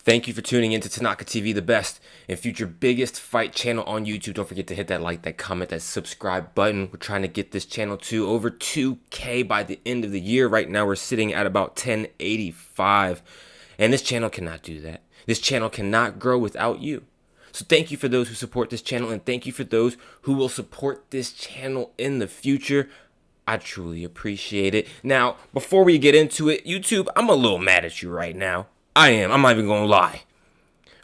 Thank you for tuning in to Tanaka TV, the best and future biggest fight channel on YouTube. Don't forget to hit that like, that comment, that subscribe button. We're trying to get this channel to over 2K by the end of the year. Right now, we're sitting at about 1085. And this channel cannot do that. This channel cannot grow without you. So thank you for those who support this channel, and thank you for those who will support this channel in the future. I truly appreciate it. Now, before we get into it, YouTube, I'm a little mad at you right now. I am. I'm not even gonna lie.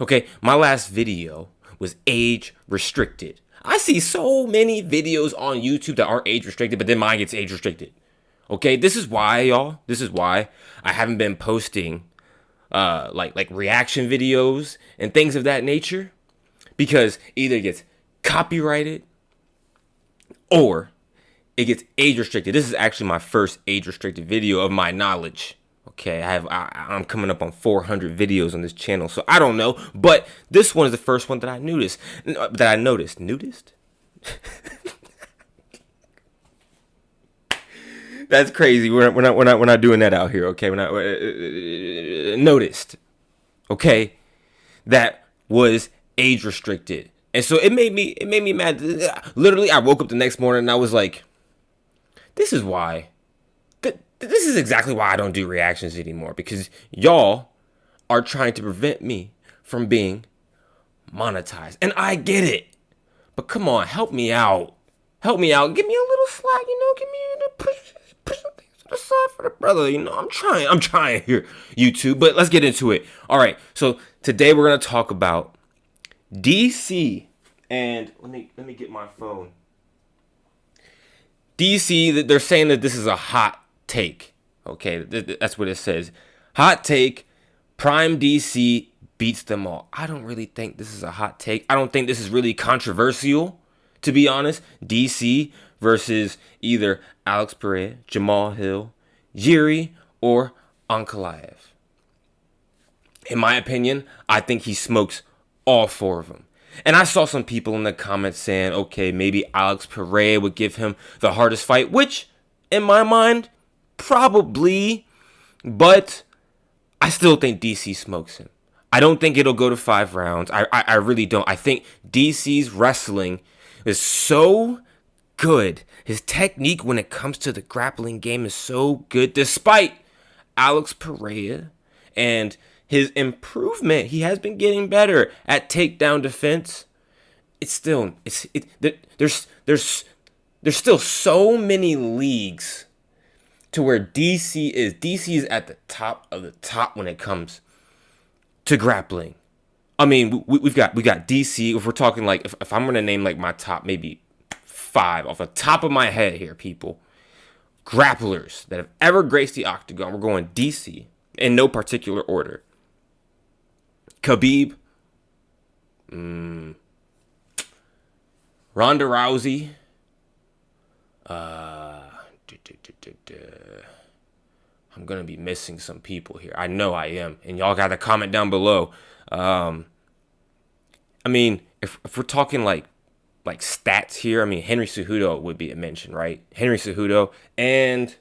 Okay, my last video was age restricted. I see so many videos on YouTube that aren't age restricted, but then mine gets age restricted. Okay, this is why, y'all. This is why I haven't been posting like reaction videos and things of that nature, because either it gets copyrighted or it gets age restricted. This is actually my first age restricted video of my knowledge. Okay, I'm coming up on 400 videos on this channel, so I don't know, but this one is the first one that I noticed. Noticed? That's crazy. We're not doing that out here. Okay, we're not noticed. Okay, that was age restricted, and so it made me mad. Literally, I woke up the next morning and I was like, "This is why." This is exactly why I don't do reactions anymore, because y'all are trying to prevent me from being monetized. And I get it. But come on, help me out. Help me out. Give me a little slack, give me push some things to the side for the brother. I'm trying here, YouTube. But let's get into it. All right. So today we're gonna talk about DC. And let me get my phone. DC, they're saying that this is a hot take. Okay, that's what it says. Hot take, Prime DC beats them all. I don't really think this is a hot take. I don't think this is really controversial, to be honest. DC versus either Alex Pereira, Jamal Hill, Jiri, or Ankalaev. In my opinion, I think he smokes all four of them. And I saw some people in the comments saying, okay, maybe Alex Pereira would give him the hardest fight, which, in my mind, probably, but I still think DC smokes him. I don't think it'll go to 5 rounds. I really don't. I think DC's wrestling is so good. His technique when it comes to the grappling game is so good, despite Alex Pereira and his improvement. He has been getting better at takedown defense. There's still so many leagues to where DC is. DC is at the top of the top when it comes to grappling. I mean, we got DC. If we're talking like, if I'm gonna name like my top maybe 5 off the top of my head here, people, grapplers that have ever graced the octagon, we're going DC in no particular order. Khabib, Ronda Rousey, I'm gonna be missing some people here. I know I am, and y'all got to comment down below. I mean, if we're talking like stats here, I mean, Henry Cejudo would be a mention, right? Henry Cejudo and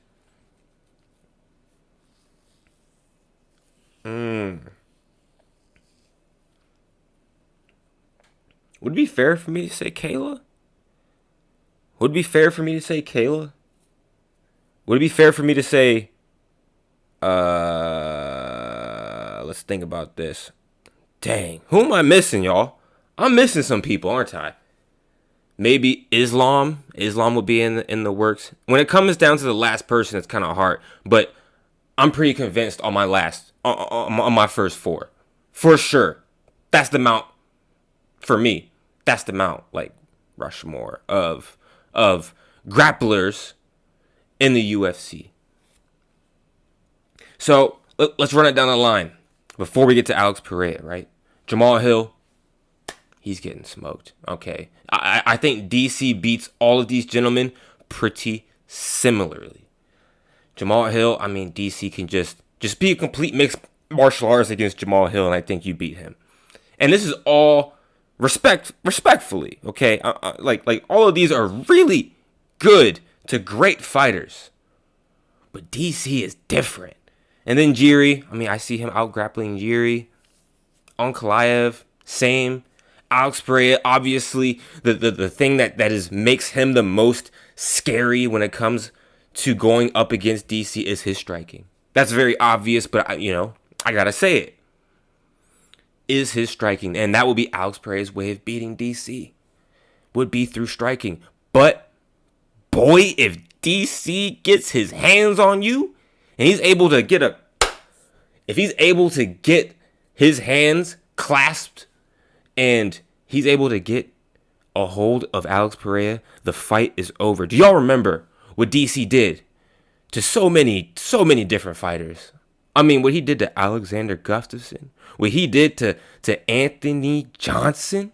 would it be fair for me to say Kayla? Would it be fair for me to say Kayla? Would it be fair for me to say, let's think about this. Dang, who am I missing, y'all? I'm missing some people, aren't I? Maybe Islam. Islam would be in the works. When it comes down to the last person, it's kind of hard. But I'm pretty convinced on my on my first 4. For sure. That's the mount for me. That's the mount, like, Rushmore of grapplers in the UFC. So let's run it down the line before we get to Alex Pereira, right? Jamal Hill, he's getting smoked. Okay, I think DC beats all of these gentlemen pretty similarly. Jamal Hill, I mean, DC can just be a complete mixed martial arts against Jamal Hill, and I think you beat him. And this is all respectfully, okay? Like all of these are really good to great fighters, but DC is different. And then Jiri, I mean, I see him out grappling Jiri. Ankalaev, same. Alex Pereira, obviously, the thing that makes him the most scary when it comes to going up against DC is his striking. That's very obvious, but I gotta say it. Is his striking, and that would be Alex Pereira's way of beating DC. Would be through striking. But boy, if DC gets his hands on you, and he's able to get his hands clasped, and he's able to get a hold of Alex Pereira, the fight is over. Do y'all remember what DC did to so many different fighters? I mean, what he did to Alexander Gustafsson, what he did to Anthony Johnson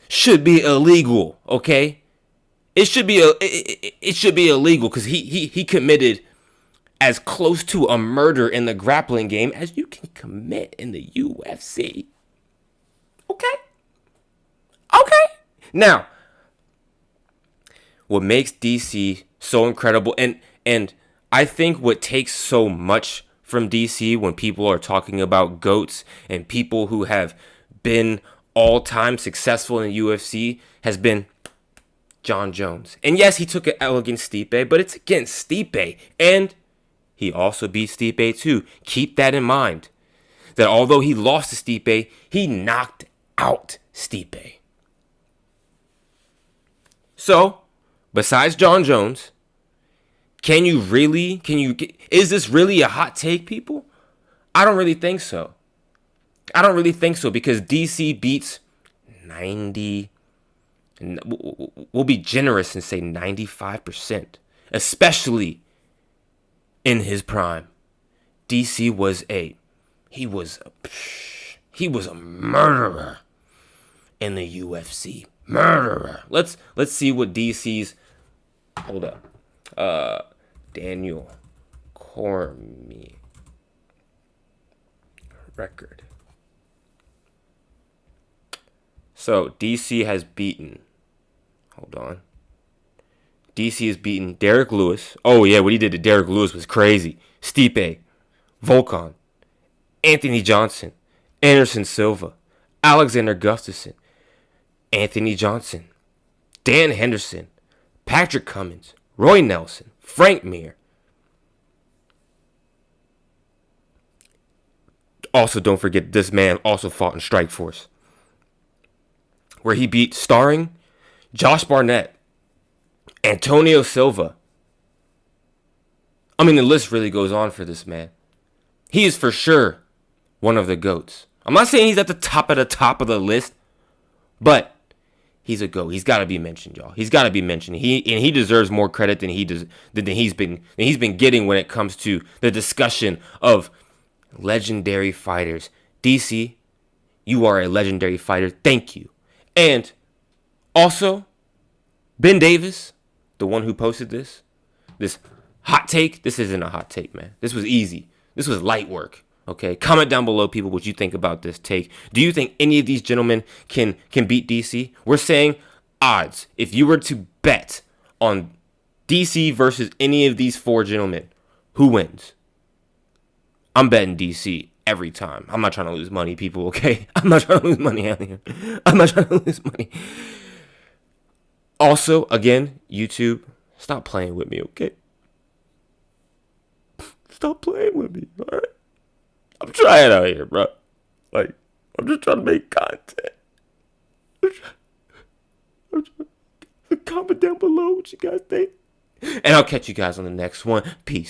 should be illegal, okay? It should be illegal because he committed as close to a murder in the grappling game as you can commit in the UFC. Okay. Now, what makes DC so incredible, and I think what takes so much from DC when people are talking about GOATs and people who have been all-time successful in the UFC has been Jon Jones. And yes, he took an L against Stipe, but it's against Stipe. And he also beat Stipe too. Keep that in mind. That although he lost to Stipe, he knocked out Stipe. So, besides Jon Jones, is this really a hot take, people? I don't really think so. Because DC beats 90, and we'll be generous and say 95%, especially in his prime. DC was a murderer in the UFC. Murderer. Let's see what DC's Daniel Cormier record. So DC has beaten. DC has beaten Derek Lewis. Oh yeah, what he did to Derek Lewis was crazy. Stipe, Volkan, Anthony Johnson, Anderson Silva, Alexander Gustafsson, Anthony Johnson, Dan Henderson, Patrick Cummins, Roy Nelson, Frank Mir. Also, don't forget this man also fought in Strikeforce, where he beat starring Josh Barnett, Antonio Silva. I mean, the list really goes on for this man. He is for sure one of the GOATs. I'm not saying he's at the top of the list, but he's a GOAT. He's got to be mentioned, y'all. He's got to be mentioned. He deserves more credit than he's been getting when it comes to the discussion of legendary fighters. DC, you are a legendary fighter. Thank you. And also, Ben Davis, the one who posted this hot take. This isn't a hot take, man. This was easy. This was light work. Okay, comment down below, people, what you think about this take. Do you think any of these gentlemen can beat DC? We're saying odds. If you were to bet on DC versus any of these four gentlemen, who wins? I'm betting DC every time. I'm not trying to lose money, people, okay? I'm not trying to lose money out here. I'm not trying to lose money. Also, again, YouTube, stop playing with me, okay? Stop playing with me, all right? I'm trying out here, bro. Like, I'm just trying to make content. Comment down below what you guys think. And I'll catch you guys on the next one. Peace.